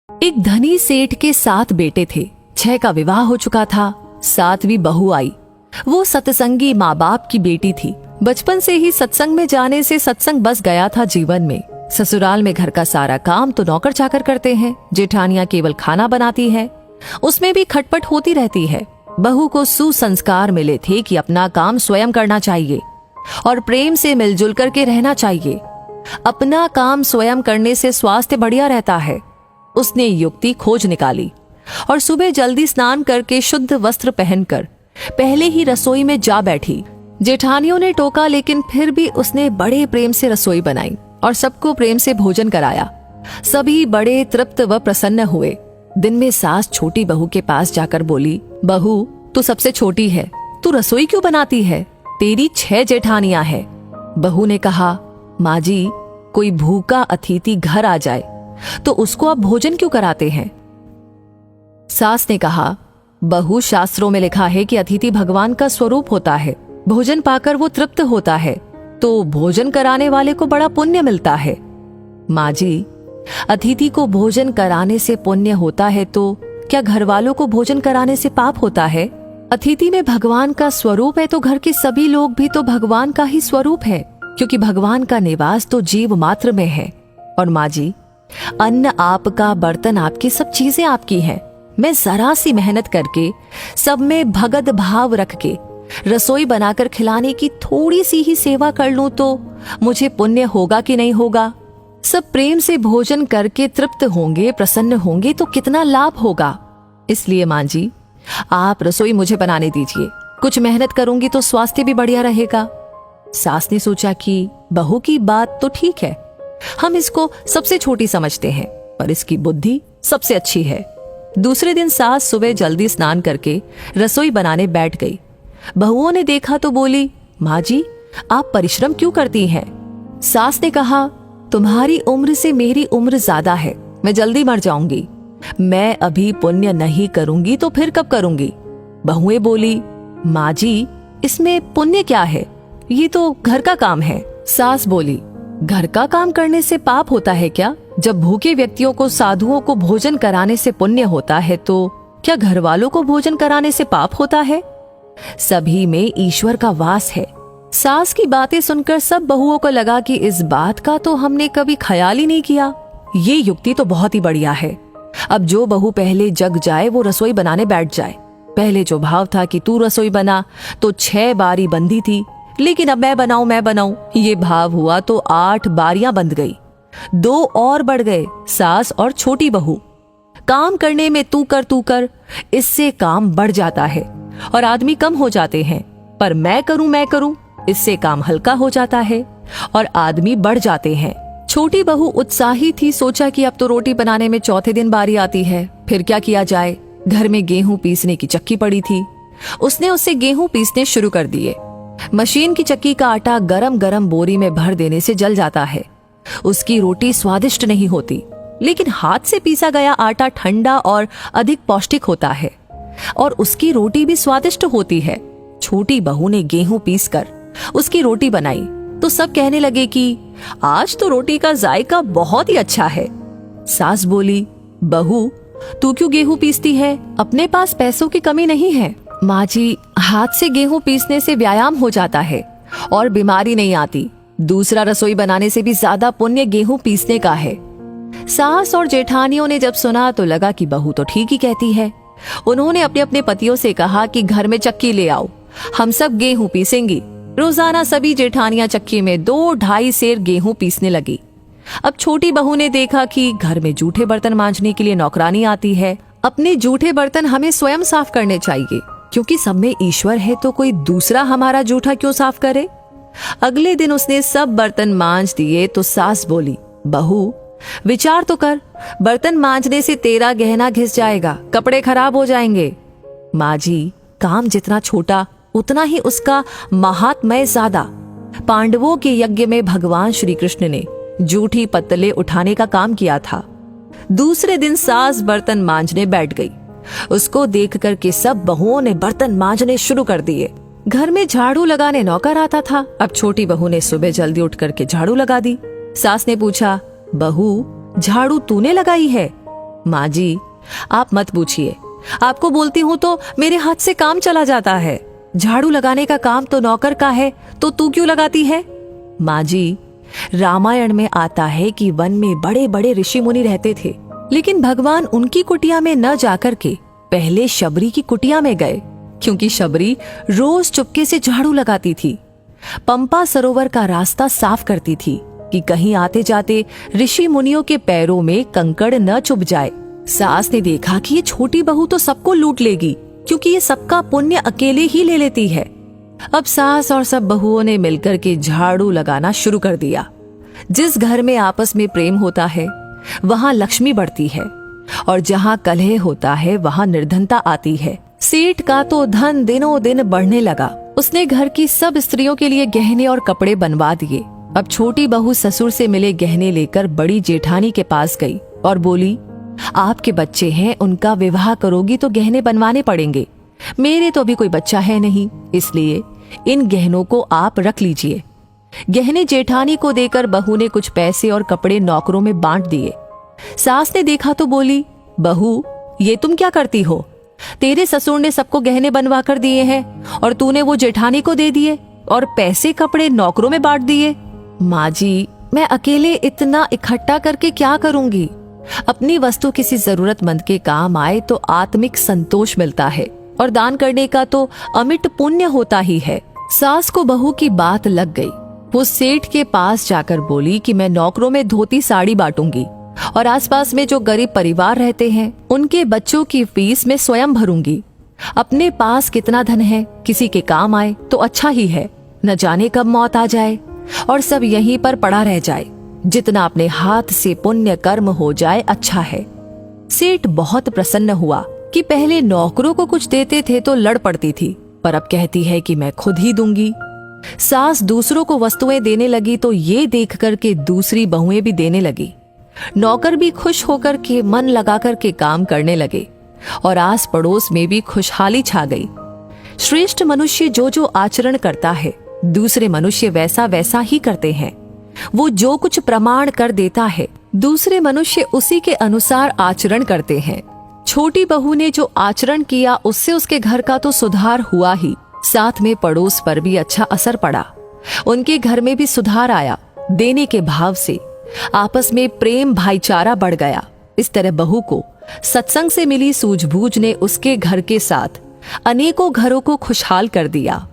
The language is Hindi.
एक धनी सेठ के 7 बेटे थे। 6 का विवाह हो चुका था। 7वीं बहू आई। वो सत्संगी माँ बाप की बेटी थी। बचपन से ही सत्संग में जाने से सत्संग बस गया था जीवन में। ससुराल में घर का सारा काम तो नौकर चाकर करते हैं। जेठानियां केवल खाना बनाती है, उसमें भी खटपट होती रहती है। बहू को सुसंस्कार मिले थे कि अपना काम स्वयं करना चाहिए और प्रेम से मिलजुल करके रहना चाहिए। अपना काम स्वयं करने से स्वास्थ्य बढ़िया रहता है। उसने युक्ति खोज निकाली और सुबह जल्दी स्नान करके शुद्ध वस्त्र पहनकर पहले ही रसोई में जा बैठी। जेठानियों ने टोका, लेकिन फिर भी उसने बड़े प्रेम से रसोई बनाई और सबको प्रेम से भोजन कराया। सभी बड़े तृप्त व प्रसन्न हुए। दिन में सास छोटी बहू के पास जाकर बोली, बहू तू सबसे छोटी है, तू रसोई क्यों बनाती है? तेरी 6 जेठानियां हैं। बहू ने कहा, माँ जी, कोई भूखा अतिथि घर आ जाए तो उसको आप भोजन क्यों कराते हैं? सास ने कहा, बहू, शास्त्रों में लिखा है कि अतिथि भगवान का स्वरूप होता है। भोजन पाकर वो तृप्त होता है तो भोजन कराने वाले को बड़ा पुण्य मिलता है। माँ जी, अतिथि को भोजन कराने से पुण्य होता है तो क्या घर वालों को भोजन कराने से पाप होता है? अतिथि में भगवान का स्वरूप है तो घर के सभी लोग भी तो भगवान का ही स्वरूप है, क्योंकि भगवान का निवास तो जीव मात्र में है। और माँ जी, अन्न आपका, बर्तन आपके, सब चीजें आपकी हैं। मैं जरा सी मेहनत करके सब में भगत भाव रख के रसोई बनाकर खिलाने की थोड़ी सी ही सेवा कर लूं तो मुझे पुण्य होगा कि नहीं होगा? सब प्रेम से भोजन करके तृप्त होंगे, प्रसन्न होंगे तो कितना लाभ होगा। इसलिए माँ जी, आप रसोई मुझे बनाने दीजिए। कुछ मेहनत करूंगी तो स्वास्थ्य भी बढ़िया रहेगा। सास ने सोचा कि बहू की बात तो ठीक है, हम इसको सबसे छोटी समझते हैं, पर इसकी बुद्धि सबसे अच्छी है। दूसरे दिन सास सुबह जल्दी स्नान करके रसोई बनाने बैठ गई। बहुओं ने देखा तो बोली, माँ जी, आप परिश्रम क्यों करती हैं? सास ने कहा, तुम्हारी उम्र से मेरी उम्र ज्यादा है, मैं जल्दी मर जाऊंगी। मैं अभी पुण्य नहीं करूंगी तो फिर कब करूंगी? बहुएं बोली, माँ जी, इसमें पुण्य क्या है? ये तो घर का काम है। सास बोली, घर का काम करने से पाप होता है क्या? जब भूखे व्यक्तियों को, साधुओं को भोजन कराने से पुण्य होता है तो क्या घर वालों को भोजन कराने से पाप होता है? सभी में ईश्वर का वास है। सास की बातें सुनकर सब बहुओं को लगा कि इस बात का तो हमने कभी ख्याल ही नहीं किया। ये युक्ति तो बहुत ही बढ़िया है। अब जो बहू पहले जग जाए वो रसोई बनाने बैठ जाए। पहले जो भाव था कि तू रसोई बना तो 6 बारी बंधी थी, लेकिन अब मैं बनाऊं, ये भाव हुआ तो 8 बारियां बंध गई। 2 और बढ़ गए, सास और छोटी बहू। काम करने में तू कर, इससे काम बढ़ जाता है और आदमी कम हो जाते हैं। पर मैं करूं, इससे काम हल्का हो जाता है और आदमी बढ़ जाते हैं। छोटी बहू उत्साही थी। सोचा कि अब तो रोटी बनाने में चौथे दिन बारी आती है, फिर क्या किया जाए। घर में गेहूं पीसने की चक्की पड़ी थी। उसने उससे गेहूं पीसने शुरू कर दिए। मशीन की चक्की का आटा गरम गरम बोरी में भर देने से जल जाता है। उसकी रोटी स्वादिष्ट नहीं होती, लेकिन हाथ से पीसा गया आटा ठंडा और अधिक पौष्टिक होता है और उसकी रोटी भी स्वादिष्ट होती है। छोटी बहू ने गेहूं पीसकर उसकी रोटी बनाई तो सब कहने लगे कि आज तो रोटी का जायका बहुत ही अच्छा है। सास बोली, बहू, तू क्यों गेहूं पीसती है? अपने पास पैसों की कमी नहीं है। माँ जी, हाथ से गेहूं पीसने से व्यायाम हो जाता है और बीमारी नहीं आती। दूसरा रसोई बनाने से भी ज्यादा पुण्य गेहूं पीसने का है। सास और जेठानियों ने जब सुना तो लगा कि बहू तो ठीक ही कहती है। उन्होंने अपने अपने पतियों से कहा कि घर में चक्की ले आओ, हम सब गेहूं पीसेंगी। रोजाना सभी जेठानियां चक्की में 2-2.5 सेर गेहूं पीसने लगी। अब छोटी बहू ने देखा कि घर में जूठे बर्तन मांजने के लिए नौकरानी आती है। अपने जूठे बर्तन हमें स्वयं साफ करने चाहिए, क्योंकि सब में ईश्वर है तो कोई दूसरा हमारा जूठा क्यों साफ करे। अगले दिन उसने सब बर्तन मांज दिए तो सास बोली, बहू, विचार तो कर, बर्तन मांजने से तेरा गहना घिस जाएगा, कपड़े खराब हो जाएंगे। माँ जी, काम जितना छोटा उतना ही उसका महात्म्य ज्यादा। पांडवों के यज्ञ में भगवान श्री कृष्ण ने जूठी पत्तले उठाने का काम किया था। दूसरे दिन सास बर्तन मांजने बैठ गई। उसको देख कर के सब बहुओं ने बर्तन मांजने शुरू कर दिए। घर में झाड़ू लगाने नौकर आता था। अब छोटी बहू ने सुबह जल्दी उठ करके झाड़ू लगा दी। सास ने पूछा, बहू, झाड़ू तूने लगाई है? माँ जी, आप मत पूछिए, आपको बोलती हूँ तो मेरे हाथ से काम चला जाता है। झाड़ू लगाने का काम तो नौकर का है, तो तू क्यों लगाती है? माँ जी, रामायण में आता है कि वन में बड़े बड़े ऋषि मुनि रहते थे, लेकिन भगवान उनकी कुटिया में न जाकर के पहले शबरी की कुटिया में गए, क्योंकि शबरी रोज चुपके से झाड़ू लगाती थी, पंपा सरोवर का रास्ता साफ करती थी कि कहीं आते जाते ऋषि मुनियों के पैरों में कंकड़ न चुभ जाए। सास ने देखा कि ये छोटी बहू तो सबको लूट लेगी, क्योंकि ये सबका पुण्य अकेले ही ले लेती है। अब सास और सब बहुओं ने मिलकर के झाड़ू लगाना शुरू कर दिया। जिस घर में आपस में प्रेम होता है वहां लक्ष्मी बढ़ती है, और जहां कलह होता है वहां निर्धनता आती है। सेठ का तो धन दिनों दिन बढ़ने लगा। उसने घर की सब स्त्रियों के लिए गहने और कपड़े बनवा दिए। अब छोटी बहू ससुर से मिले गहने लेकर बड़ी जेठानी के पास गई और बोली, आपके बच्चे हैं, उनका विवाह करोगी तो गहने बनवाने पड़ेंगे। मेरे तो अभी कोई बच्चा है नहीं, इसलिए इन गहनों को आप रख लीजिए। गहने जेठानी को देकर बहू ने कुछ पैसे और कपड़े नौकरों में बांट दिए। सास ने देखा तो बोली, बहू, ये तुम क्या करती हो? तेरे ससुर ने सबको गहने बनवा कर दिए हैं और तूने वो जेठानी को दे दिए और पैसे कपड़े नौकरों में बांट दिए। माँ जी, मैं अकेले इतना इकट्ठा करके क्या करूंगी? अपनी वस्तु किसी जरूरतमंद के काम आए तो आत्मिक संतोष मिलता है, और दान करने का तो अमिट पुण्य होता ही है। सास को बहू की बात लग गई। वो सेठ के पास जाकर बोली कि मैं नौकरों में धोती साड़ी बांटूंगी और आसपास में जो गरीब परिवार रहते हैं उनके बच्चों की फीस मैं स्वयं भरूंगी। अपने पास कितना धन है, किसी के काम आए तो अच्छा ही है, न जाने कब मौत आ जाए और सब यहीं पर पड़ा रह जाए। जितना अपने हाथ से पुण्य कर्म हो जाए अच्छा है। सेठ बहुत प्रसन्न हुआ कि पहले नौकरों को कुछ देते थे तो लड़ पड़ती थी, पर अब कहती है कि मैं खुद ही दूंगी। सास दूसरों को वस्तुएं देने लगी तो ये देख कर के दूसरी बहुएं भी देने लगी। नौकर भी खुश होकर के मन लगा कर के काम करने लगे और आस पड़ोस में भी खुशहाली छा गई। श्रेष्ठ मनुष्य जो जो आचरण करता है दूसरे मनुष्य वैसा वैसा ही करते हैं। वो जो कुछ प्रमाण कर देता है दूसरे मनुष्य उसी के अनुसार आचरण करते हैं। छोटी बहू ने जो आचरण किया उससे उसके घर का तो सुधार हुआ ही, साथ में पड़ोस पर भी अच्छा असर पड़ा। उनके घर में भी सुधार आया। देने के भाव से आपस में प्रेम भाईचारा बढ़ गया। इस तरह बहू को सत्संग से मिली सूझबूझ ने उसके घर के साथ अनेकों घरों को खुशहाल कर दिया।